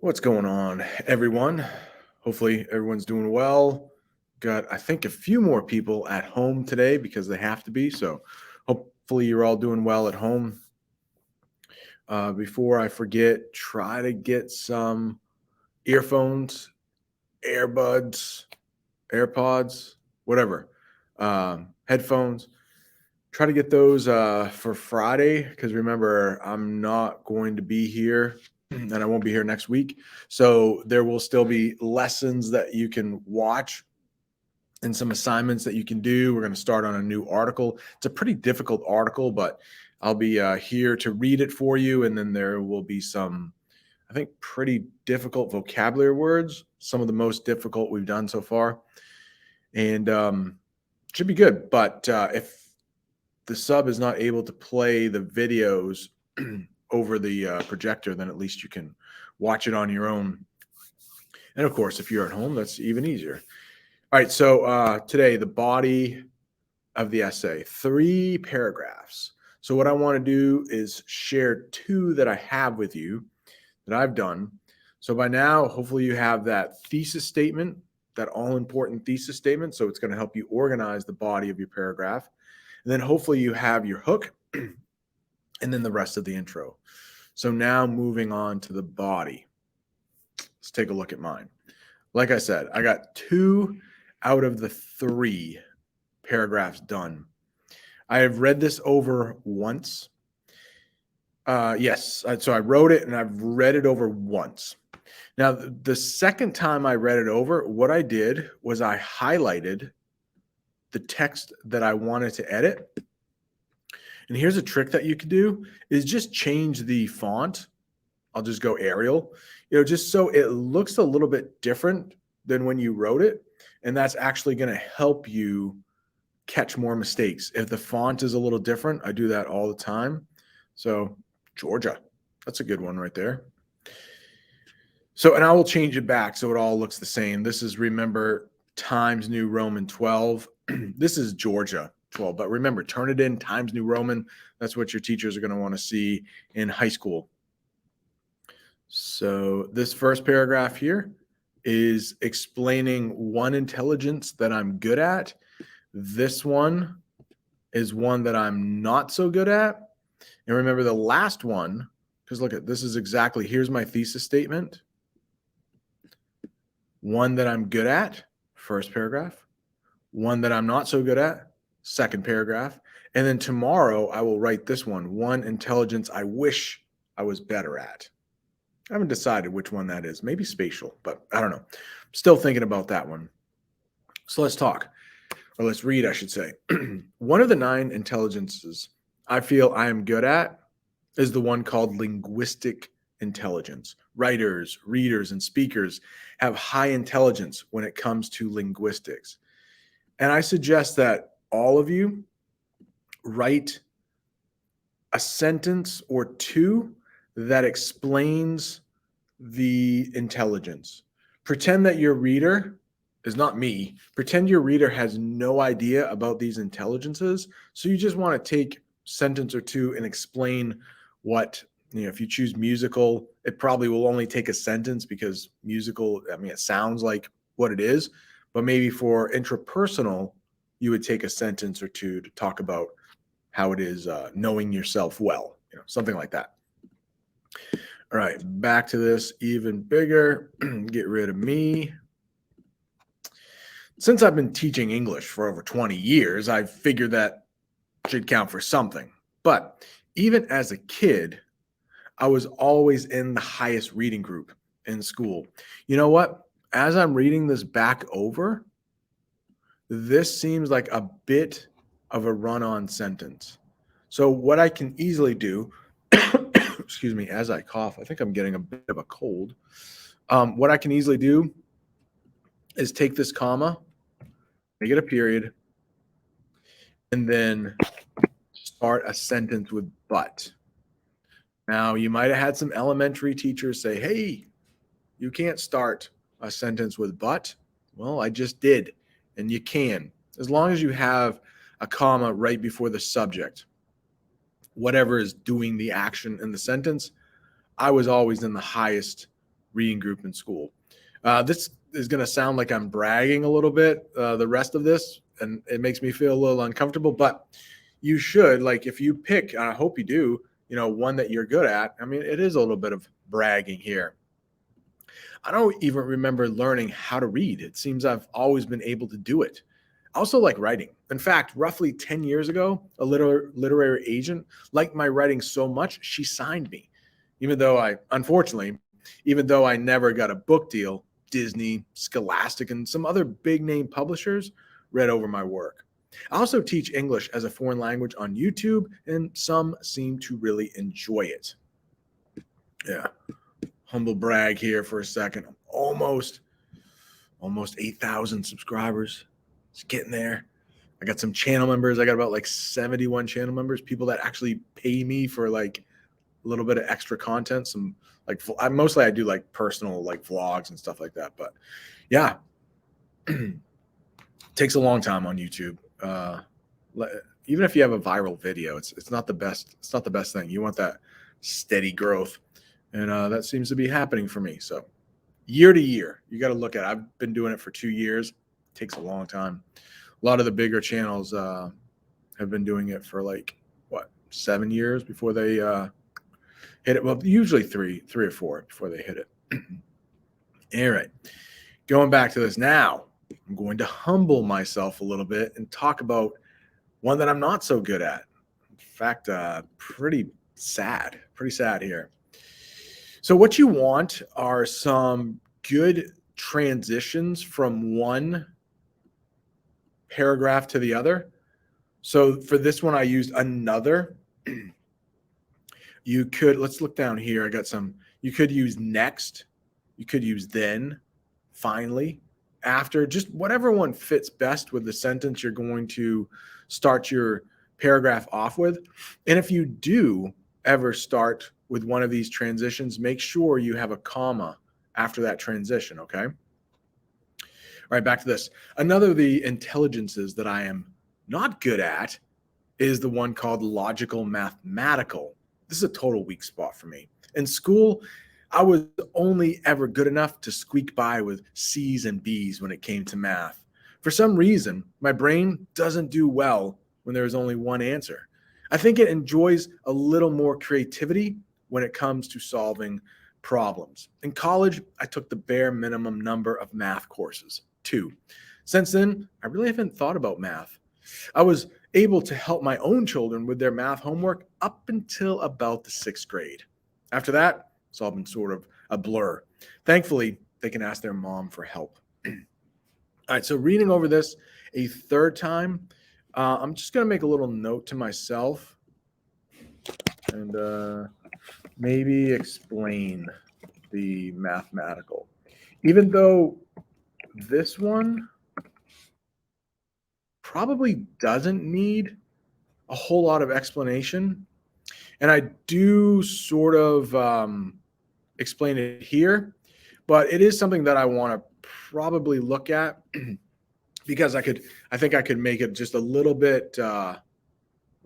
What's going on, everyone? Hopefully, everyone's doing well. Got, I think, a few more people at home today because they have to be. So, hopefully, you're all doing well at home. Before I forget, try to get some earphones, earbuds, AirPods, whatever, headphones. Try to get those for Friday because remember, I'm not going to be here and I won't be here next week. So there will still be lessons that you can watch and some assignments that you can do. We're going to start on a new article. It's a pretty difficult article, but I'll be here to read it for you. And then there will be some, I think, pretty difficult vocabulary words, some of the most difficult we've done so far. And should be good. But if the sub is not able to play the videos over the projector, then at least you can watch it on your own. And of course, if you're at home, that's even easier. All right, so today, the body of the essay, 3 paragraphs. So what I want to do is share 2 that I have with you that I've done. So by now, hopefully you have that thesis statement, that all-important thesis statement. So it's going to help you organize the body of your paragraph. And then hopefully you have your hook and then the rest of the intro. So now moving on to the body. Let's take a look at mine. Like I said, I got 2 out of the 3 paragraphs done. I have read this over once. Yes, so I wrote it and I've read it over once. Now, the second time I read it over, what I did was I highlighted the text that I wanted to edit. And here's a trick that you can do is just change the font. I'll just go Arial, just so it looks a little bit different than when you wrote it. And that's actually going to help you catch more mistakes. If the font is a little different, I do that all the time. So Georgia, that's a good one right there. So, and I will change it back so it all looks the same. This is, remember, Times New Roman 12. This is Georgia 12, but remember, Turnitin, Times New Roman. That's what your teachers are going to want to see in high school. So this first paragraph here is explaining one intelligence that I'm good at. This one is one that I'm not so good at. And remember the last one, because look at this is exactly, here's my thesis statement. One that I'm good at, first paragraph. One that I'm not so good at, second paragraph. And then tomorrow I will write this one intelligence I wish I was better at. I haven't decided which one that is. Maybe spatial, but I don't know. Still thinking about that one. So let's talk, or let's read, I should say. One of the 9 intelligences I feel I am good at is the one called linguistic intelligence. Writers, readers, and speakers have high intelligence when it comes to linguistics. And I suggest that all of you write a sentence or 2 that explains the intelligence. Pretend that your reader is not me. Pretend your reader has no idea about these intelligences. So you just want to take a sentence or 2 and explain what, if you choose musical, it probably will only take a sentence because musical, it sounds like what it is. But maybe for intrapersonal, you would take a sentence or 2 to talk about how it is knowing yourself well, something like that. All right, back to this even bigger. Get rid of me. Since I've been teaching English for over 20 years, I've figured that should count for something. But even as a kid, I was always in the highest reading group in school. You know what? As I'm reading this back over, this seems like a bit of a run-on sentence. So what I can easily do, excuse me, as I cough, I think I'm getting a bit of a cold. What I can easily do is take this comma, make it a period, and then start a sentence with but. Now, you might have had some elementary teachers say, hey, you can't start a sentence with but. Well, I just did, and you can, as long as you have a comma right before the subject. Whatever is doing the action in the sentence, I was always in the highest reading group in school. This is going to sound like I'm bragging a little bit, the rest of this, and it makes me feel a little uncomfortable, but you should, like, if you pick, and I hope you do, one that you're good at. I mean, it is a little bit of bragging here. I don't even remember learning how to read. It seems I've always been able to do it. I also like writing. In fact, roughly 10 years ago, a literary agent liked my writing so much, she signed me. Unfortunately, even though I never got a book deal, Disney, Scholastic, and some other big name publishers read over my work. I also teach English as a foreign language on YouTube, and some seem to really enjoy it. Yeah, humble brag here for a second. I'm almost 8,000 subscribers. It's getting there. I got some channel members. I got about like 71 channel members, people that actually pay me for like a little bit of extra content. Some like mostly I do like personal like vlogs and stuff like that. But yeah, takes a long time on YouTube. Even if you have a viral video, it's not the best. It's not the best thing. You want that steady growth, and that seems to be happening for me. So year to year, you got to look at it. I've been doing it for 2 years. It takes a long time. A lot of the bigger channels have been doing it for like 7 years before they hit it. Well, usually three or four before they hit it. All right, going back to this now, I'm going to humble myself a little bit and talk about one that I'm not so good at. In fact, pretty sad here. So what you want are some good transitions from one paragraph to the other. So for this one, I used another. Let's look down here. I got some. You could use next. You could use then, finally, after, just whatever one fits best with the sentence you're going to start your paragraph off with. And if you do ever start with one of these transitions, make sure you have a comma after that transition, okay? All right, back to this. Another of the intelligences that I am not good at is the one called logical mathematical. This is a total weak spot for me. In school, I was only ever good enough to squeak by with C's and B's when it came to math. For some reason, my brain doesn't do well when there is only one answer. I think it enjoys a little more creativity when it comes to solving problems. In college, I took the bare minimum number of math courses, 2. Since then, I really haven't thought about math. I was able to help my own children with their math homework up until about the 6th grade. After that, it's all been sort of a blur. Thankfully, they can ask their mom for help. All right, so reading over this a third time, I'm just going to make a little note to myself and maybe explain the mathematical. Even though this one probably doesn't need a whole lot of explanation, and I do sort of explain it here, but it is something that I want to probably look at because I think I could make it just a little bit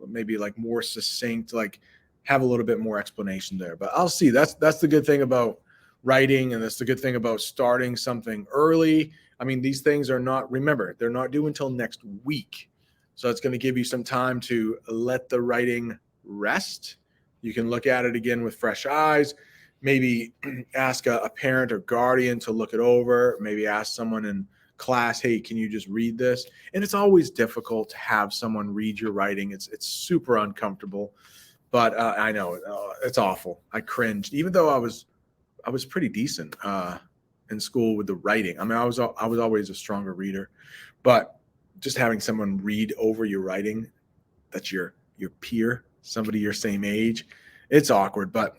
maybe like more succinct, like have a little bit more explanation there. But I'll see. That's the good thing about writing, and that's the good thing about starting something early. I mean, these things are not, remember, they're not due until next week. So it's going to give you some time to let the writing rest. You can look at it again with fresh eyes. Maybe ask a parent or guardian to look it over. Maybe ask someone in class, hey, can you just read this? And it's always difficult to have someone read your writing. It's super uncomfortable, but I know it's awful. I cringed, even though I was pretty decent in school with the writing. I mean, I was always a stronger reader, but just having someone read over your writing, that's your peer, somebody your same age, it's awkward. But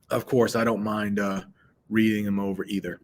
of course, I don't mind reading them over either.